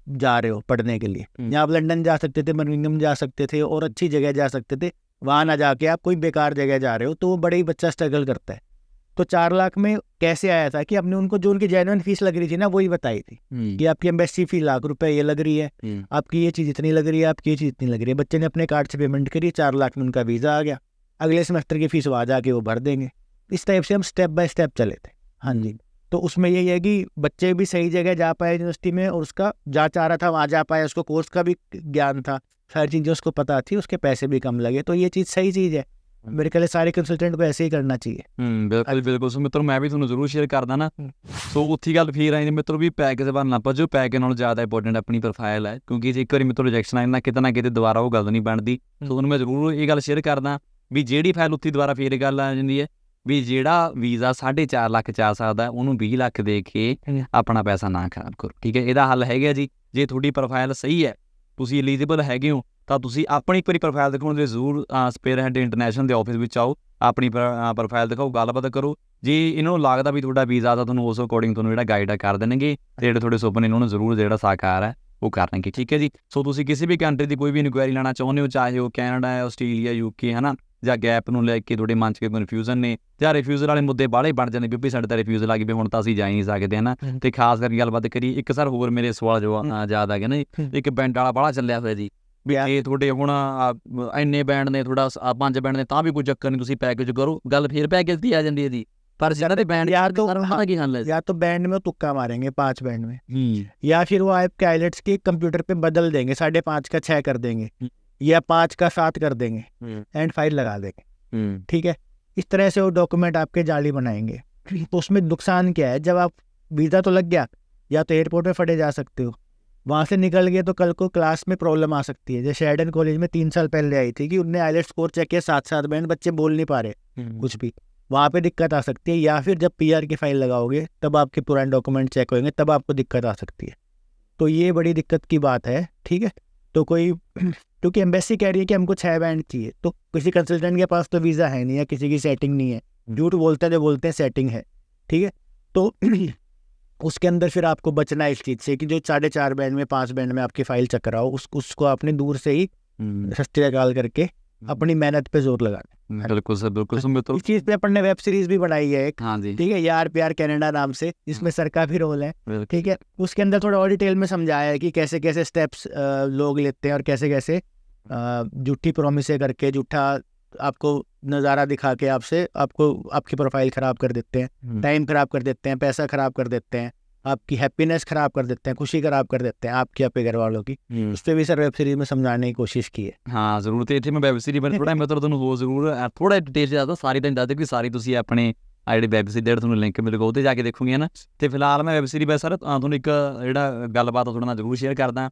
जा रहे हो पढ़ने के लिए, जहाँ आप लंदन जा सकते थे, बर्मिंघम जा सकते थे, और अच्छी जगह जा सकते थे, वहाँ ना जाके आप कोई बेकार जगह जा रहे हो, तो वो बड़े ही बच्चा स्ट्रगल करता है। तो 4 लाख में कैसे आया था कि आपने उनको जो उनकी जेन्युइन फीस लग रही थी ना, वही बताई थी कि आपकी एम्बेसी फी लाख रुपए ये लग रही है, आपकी ये चीज़ इतनी लग रही है, आपकी ये चीज़ इतनी लग रही है। बच्चे ने अपने कार्ड से पेमेंट करी, 4 लाख में उनका वीज़ा आ गया, अगले सेमेस्टर की फीस वहाँ जाके वो भर देंगे। इस टाइप से हम स्टेप बाय स्टेप चले थे। हाँ जी। तो उसमें यही है कि बच्चे भी सही जगह जा पाए यूनिवर्सिटी में, और उसका जहाँ चाह रहा था वहाँ जा पाए, उसको कोर्स का भी ज्ञान था, सारी चीज़ें उसको पता थी, उसके पैसे भी कम लगे। तो ये चीज़ सही चीज़ है, ਮੇਰੇ ਕੋਲ ਸਾਰੇ ਕੰਸਲਟੈਂਟ को ऐसे ही करना चाहिए। ਬਿਲਕੁਲ ਬਿਲਕੁਲ। ਸੋ ਮਿੱਤਰੋ ਮੈਂ ਵੀ ਤੁਹਾਨੂੰ ਜ਼ਰੂਰ ਸ਼ੇਅਰ ਕਰਦਾ ਨਾ। ਸੋ ਉੱਥੀ ਗੱਲ ਫੇਰ ਆਈ ਮਿੱਤਰੋ ਵੀ ਪੈਕੇਜ ਬਾਰੇ ਨਾ ਭੱਜੋ, ਪੈਕੇਜ ਨਾਲੋਂ ਜ਼ਿਆਦਾ ਇੰਪੋਰਟੈਂਟ ਆਪਣੀ ਪ੍ਰੋਫਾਈਲ ਹੈ, ਕਿਉਂਕਿ ਜੇ ਇੱਕ ਵਾਰੀ ਮਿੱਤਰੋ ਰਿਜੈਕਸ਼ਨ ਆ ਜਾਂਦਾ ਕਿਤੇ ਨਾ ਕਿਤੇ ਦੁਬਾਰਾ ਉਹ ਗੱਲ ਨਹੀਂ ਬਣਦੀ। ਸੋ ਤੁਹਾਨੂੰ ਮੈਂ ਜ਼ਰੂਰ ਇਹ ਗੱਲ ਸ਼ੇਅਰ ਕਰਦਾ ਵੀ ਜਿਹੜੀ ਫਾਈਲ ਉੱਥੀ ਦੁਬਾਰਾ ਫੇਰ ਗੱਲ ਆ ਜਾਂਦੀ ਹੈ ਵੀ ਜਿਹੜਾ ਵੀਜ਼ਾ 4.5 ਲੱਖ 'ਚ ਆ ਸਕਦਾ ਉਹਨੂੰ 20 ਲੱਖ ਦੇ ਕੇ ਆਪਣਾ ਪੈਸਾ ਨਾ ਖਰਾਬ ਕਰੋ, ਠੀਕ ਹੈ। ਇਹਦਾ ਹੱਲ ਹੈਗਾ ਜੀ, ਜੇ ਤੁਹਾਡੀ ਪ੍ਰੋਫਾਈਲ ਸਹੀ ਹੈ, ਤੁਸੀਂ ਐਲੀਜੀਬਲ ਹੈਗੇ ਹੋ, ਤਾਂ ਤੁਸੀਂ ਆਪਣੀ ਇੱਕ ਵਾਰੀ ਪ੍ਰੋਫਾਈਲ ਦਿਖਾਉਣ ਦੇ ਜ਼ਰੂਰ ਸਪੇਅਰਹੈਡ ਇੰਟਰਨੈਸ਼ਨਲ ਦੇ ਆਫਿਸ ਵਿੱਚ ਆਓ, ਆਪਣੀ ਪ੍ਰੋਫਾਈਲ ਦਿਖਾਓ, ਗੱਲਬਾਤ ਕਰੋ। ਜੇ ਇਹਨਾਂ ਨੂੰ ਲੱਗਦਾ ਵੀ ਤੁਹਾਡਾ ਵੀਜ਼ਾ ਤਾਂ ਤੁਹਾਨੂੰ ਉਸ ਅਕੋਰਡਿੰਗ ਤੁਹਾਨੂੰ ਜਿਹੜਾ ਗਾਈਡ ਕਰ ਦੇਣਗੇ, ਤੇ ਜਿਹੜੇ ਤੁਹਾਡੇ ਸੁਪਨੇ ਉਹਨਾਂ ਨੂੰ ਜ਼ਰੂਰ ਜਿਹੜਾ ਸਾਕਾਰ ਹੈ ਉਹ ਕਰਨਗੇ, ਠੀਕ ਹੈ ਜੀ। ਸੋ ਤੁਸੀਂ ਕਿਸੇ ਵੀ ਕੰਟਰੀ ਦੀ ਕੋਈ ਵੀ ਇਨਕੁਆਇਰੀ ਲੈਣਾ ਚਾਹੁੰਦੇ ਹੋ, ਚਾਹੇ ਉਹ ਕੈਨੇਡਾ ਹੈ, ਆਸਟ੍ਰੇਲੀਆ, ਯੂਕੇ ਹੈ ਨਾ, ਜਾਂ ਗੈਪ ਨੂੰ ਲੈ ਕੇ ਤੁਹਾਡੇ ਮਨ 'ਚ ਕੋਈ ਕਨਫਿਊਜ਼ਨ ਨੇ, ਜਾਂ ਰਿਫਿਊਜ਼ਲ ਵਾਲੇ ਮੁੱਦੇ ਬਾਹਲੇ ਬਣ ਜਾਂਦੇ ਵੀ ਸਾਡੇ ਤਾਂ ਰਿਫਿਊਜ਼ਲ ਆ ਗਈ ਵੀ ਹੁਣ ਤਾਂ ਅਸੀਂ ਜਾ ਹੀ ਨਹੀਂ ਸਕਦੇ ਹੈ ਨਾ। ਤੇ ਖਾਸ ਕਰਕੇ ਗੱਲਬਾਤ ਕਰੀਏ, ਇੱਕ ਸਰ ਹੋਰ ਮੇਰੇ ਸਵਾਲ ਜੋ ਯਾਦ ਆ ਗਿਆ ਨਾ, ਇੱਕ ਬੈਂਡ ਵਾਲਾ ਬਾਹਲਾ ਚੱਲਿਆ ਹੋਇਆ ਜੀ ਵੀ ਇਹ ਤੁਹਾਡੇ ਹੁਣ ਇੰਨੇ ਬੈਂਡ ਨੇ, ਤੁਹਾਡਾ 5 ਬੈਂਡ ਨੇ, ਤਾਂ ਵੀ ਕੋਈ ਚੱਕਰ ਨਹੀਂ, ਤੁਸੀਂ ਪੈਕੇਜ ਕਰੋ, ਗੱਲ ਫੇਰ ਪੈਕੇਜ ਦੀ ਆ ਜਾਂਦੀ ਹੈ ਜੀ। पर ज़्यादा बैंड यार तो की हालत, या तो बैंड में तुक्का मारेंगे 5 बैंड में, या फिर वो आपके आइलेट्स के कंप्यूटर पे बदल देंगे, 5.5 का 6 कर देंगे, या 5 का 7 कर देंगे, एंड फाइल लगा देंगे, ठीक है। इस तरह से वो डॉक्यूमेंट आपके जाली बनाएंगे। तो उसमें नुकसान क्या है, जब आप वीज़ा तो लग गया, या तो एयरपोर्ट में फटे जा सकते हो, वहाँ से निकल गए तो कल को क्लास में प्रॉब्लम आ सकती है। जैसे शेरडन कॉलेज में 3 साल पहले आई थी कि उनने आइलेट्स स्कोर चेक किया 7 बैंड, बच्चे बोल नहीं पा रहे कुछ भी, वहाँ पे दिक्कत आ सकती है। या फिर जब PR की फाइल लगाओगे तब आपके पुराने डॉक्यूमेंट चेक होंगे, तब आपको दिक्कत आ सकती है। तो ये बड़ी दिक्कत की बात है, ठीक है। तो कोई क्योंकि एम्बेसी कह रही है कि हमको 6 बैंड चाहिए, तो किसी कंसल्टेंट के पास तो वीज़ा है नहीं, या किसी की सेटिंग नहीं है, झूठ बोलते हैं जो बोलते हैं सेटिंग है, ठीक है। तो उसके अंदर फिर आपको बचना है इस चीज़ से कि जो 4.5 बैंड में 5 बैंड में आपकी फाइल चक रहा हो उसको आपने दूर से ही सस्ते निकाल करके अपनी मेहनत पे जोर लगाना। बिल्कुल सर, बिल्कुल सर मित्रों। इस चीज़ पे अपन ने वेब सीरीज भी बनाई है एक, हाँ जी, ठीक है, यार प्यार कनाडा नाम से, जिसमें सर का भी रोल है, ठीक है। उसके अंदर थोड़ा और डिटेल में समझाया है कि कैसे कैसे स्टेप्स लोग लेते हैं और कैसे कैसे झूठी प्रोमिसें करके झूठा आपको नज़ारा दिखा के आपको आपकी प्रोफाइल ख़राब कर देते हैं, टाइम ख़राब कर देते हैं, पैसा ख़राब कर देते हैं, आपकी हैप्पीनेस ख़राब कर देते हैं, खुशी ख़राब कर देते हैं आपकी आपके घर वालों की। उस पर भी सर वेब सीरीज में समझाने की कोशिश की है। ਹਾਂ ਜ਼ਰੂਰ। ਤੇ ਇੱਥੇ ਮੈਂ ਵੈਬ ਸੀਰੀ ਬਾਰੇ ਥੋੜਾ ਮੈਂ ਤੁਹਾਨੂੰ ਹੋਰ ਜ਼ਰੂਰ ਥੋੜਾ ਡਿਟੇਲ ਜ਼ਿਆਦਾ ਸਾਰੀ ਤਾਂ ਦੱਸ ਦੇ ਕਿ ਸਾਰੀ ਤੁਸੀਂ ਆਪਣੇ ਆ ਜਿਹੜੇ ਵੈਬ ਸੀਰੀ ਜਿਹੜਾ ਤੁਹਾਨੂੰ ਲਿੰਕ ਮਿਲੇਗਾ ਉਹਤੇ ਜਾ ਕੇ ਦੇਖੋਗੇ ਹੈ ਨਾ। ਤੇ ਫਿਲਹਾਲ ਮੈਂ ਵੈਬ ਸੀਰੀ ਬਾਰੇ ਸਰ ਤੁਹਾਨੂੰ ਇੱਕ ਜਿਹੜਾ ਗੱਲਬਾਤ ਤੁਹਾਡੇ ਨਾਲ ਜ਼ਰੂਰ ਸ਼ੇਅਰ ਕਰਦਾ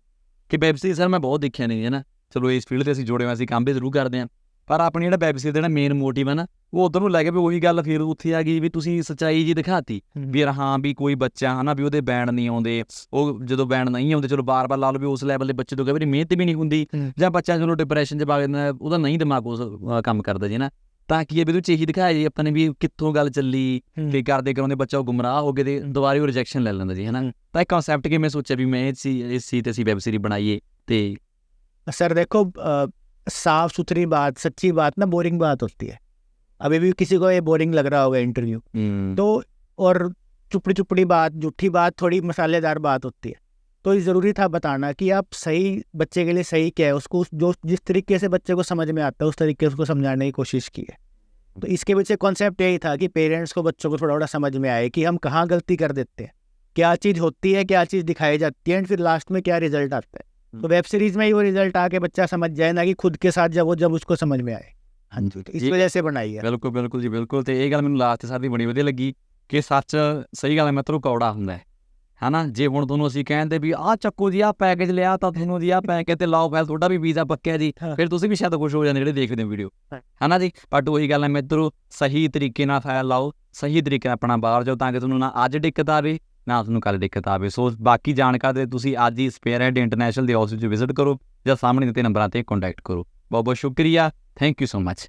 ਕਿ ਵੈਬ ਸੀਰੀ ਸਰ ਮੈਂ ਬਹੁਤ ਦੇਖਿਆ ਨਹੀਂ ਹੈ ਨਾ। ਚਲੋ ਇਸ ਫੀਲਡ 'ਤੇ ਅਸੀਂ ਜੁੜੇ ਹੋਏ ਅਸੀਂ ਕੰਮ ਵੀ ਜ਼ਰੂਰ ਕਰਦੇ ਹਾਂ, ਪਰ ਆਪਣੀ ਜਿਹੜਾ ਵੈਬ ਸੀਰੀ ਦਾ ਜਿਹੜਾ ਮੇਨ ਮੋਟਿਵ ਹੈ ਨਾ ਉਹ ਉੱਧਰ ਨੂੰ ਲੈ ਕੇ ਵੀ ਉਹੀ ਗੱਲ ਫਿਰ ਉੱਥੇ ਆ ਗਈ ਵੀ ਤੁਸੀਂ ਸੱਚਾਈ ਜੀ ਦਿਖਾਤੀ ਵੀ ਯਾਰ ਹਾਂ ਵੀ ਕੋਈ ਬੱਚਾ ਹੈ ਨਾ ਵੀ ਉਹਦੇ ਬੈਂਡ ਨਹੀਂ ਆਉਂਦੇ, ਉਹ ਜਦੋਂ ਬੈਂਡ ਨਹੀਂ ਆਉਂਦੇ ਚਲੋ ਬਾਰ-ਬਾਰ ਲਾ ਲਓ ਵੀ ਉਸ ਲੈਵਲ ਦੇ ਬੱਚੇ ਤੋਂ ਕਈ ਵਾਰੀ ਮਿਹਨਤ ਵੀ ਨਹੀਂ ਹੁੰਦੀ ਜਾਂ ਬੱਚਾ ਚਲੋ ਡਿਪਰੈਸ਼ਨ 'ਚ ਵਗ ਜਾਂਦਾ, ਉਹਦਾ ਨਹੀਂ ਦਿਮਾਗ ਉਸ ਕੰਮ ਕਰਦਾ ਜੀ ਨਾ। ਤਾਂ ਕੀ ਹੈ ਵੀ ਉਹਦੇ 'ਚ ਇਹੀ ਦਿਖਾਇਆ ਜੀ ਆਪਾਂ ਨੇ ਵੀ ਕਿੱਥੋਂ ਗੱਲ ਚੱਲੀ ਤੇ ਕਰਦੇ ਕਰਾਉਂਦੇ ਬੱਚਾ ਉਹ ਗੁੰਮਰਾਹ ਹੋ ਕੇ ਤੇ ਦੁਬਾਰਾ ਉਹ ਰਿਜੈਕਸ਼ਨ ਲੈ ਲੈਂਦਾ ਜੀ ਹੈ ਨਾ। ਤਾਂ ਇਹ ਕਨਸੈਪਟ ਕਿ ਮੈਂ ਸੋਚਿਆ ਵੀ ਮੈਂ ਇਸ ਚੀਜ਼ ਤੇ ਅਸੀਂ ਵੈਬ ਸੀਰੀ ਬਣਾਈਏ। ਤੇ सर देखो साफ सुथरी बात, सच्ची बात ना बोरिंग बात होती है। अभी भी किसी को ये बोरिंग लग रहा होगा इंटरव्यू, तो और चुपड़ी बात, झूठी बात, थोड़ी मसालेदार बात होती है। तो ये ज़रूरी था बताना कि आप सही बच्चे के लिए सही क्या है, उसको जो जिस तरीके से बच्चे को समझ में आता है उस तरीके से उसको समझाने की कोशिश की है। तो इसके पीछे कॉन्सेप्ट यही था कि पेरेंट्स को बच्चों को थोड़ा थोड़ा समझ में आए कि हम कहाँ गलती कर देते हैं, क्या चीज़ होती है, क्या चीज़ दिखाई जाती है, एंड फिर लास्ट में क्या रिजल्ट आता है। तो वेब सीरीज में ही वो रिजल्ट आके बच्चा समझ जाए ना कि खुद के साथ जब उसको समझ में आए। हाँ जी, तो इस वजह से बनाई है। ਬਿਲਕੁਲ ਬਿਲਕੁਲ ਜੀ ਬਿਲਕੁਲ। ਤੇ ਇਹ ਗੱਲ ਮੈਨੂੰ ਲਾਸਟ ਸਰ ਦੀ ਬੜੀ ਵਧੀਆ ਲੱਗੀ ਕਿ ਸੱਚ ਸਹੀ ਗੱਲ ਹੈ ਮਿੱਤਰੋ ਕੌੜਾ ਹੁੰਦਾ ਹੈ ਨਾ। ਜੇ ਹੁਣ ਤੁਹਾਨੂੰ ਅਸੀਂ ਕਹਿੰਦੇ ਵੀ ਆਹ ਚੱਕੋ ਜੀ ਆਹ ਪੈਕੇਜ ਲਿਆ ਤਾਂ ਤੁਹਾਨੂੰ ਜੀ ਆਹ ਪੈਕੇਜ ਤੇ ਲਾਓ ਫਾਈਲ ਤੁਹਾਡਾ ਵੀ ਵੀਜ਼ਾ ਪੱਕਿਆ ਜੀ, ਫਿਰ ਤੁਸੀਂ ਵੀ ਸ਼ਾਇਦ ਖੁਸ਼ ਹੋ ਜਾਂਦੇ ਜਿਹੜੇ ਦੇਖਦੇ ਹੋ ਵੀਡੀਓ ਹੈ ਨਾ ਜੀ। ਬਟ ਉਹੀ ਗੱਲ ਹੈ ਮਿੱਤਰੋ, ਸਹੀ ਤਰੀਕੇ ਨਾਲ ਫਾਈਲ ਲਾਓ, ਸਹੀ ਤਰੀਕੇ ਨਾਲ ਆਪਣਾ ਬਾਹਰ ਜਾਓ ਤਾਂ ਕਿ ਤੁਹਾਨੂੰ ਨਾ ਅੱਜ ਦਿੱਕਤ ਆਵੇ ਨਾ ਤੁਹਾਨੂੰ ਕੱਲ੍ਹ ਦਿੱਕਤ ਆਵੇ। ਸੋ ਬਾਕੀ ਜਾਣਕਾਰੀ ਦੇ ਤੁਸੀਂ ਅੱਜ ਹੀ ਸਪੇਅਰਹੈੱਡ ਇੰਟਰਨੈਸ਼ਨਲ ਦੇ ਆਫਿਸ ਵਿੱਚ ਵਿਜ਼ਿਟ ਕਰੋ ਜਾਂ ਸਾਹਮਣੇ ਦਿੱਤੇ ਨੰਬਰਾਂ 'ਤੇ ਕੰਟੈਕਟ ਕਰੋ। ਬਹੁਤ ਬਹੁਤ ਸ਼ੁਕਰੀਆ, ਥੈਂਕ ਯੂ ਸੋ ਮਚ।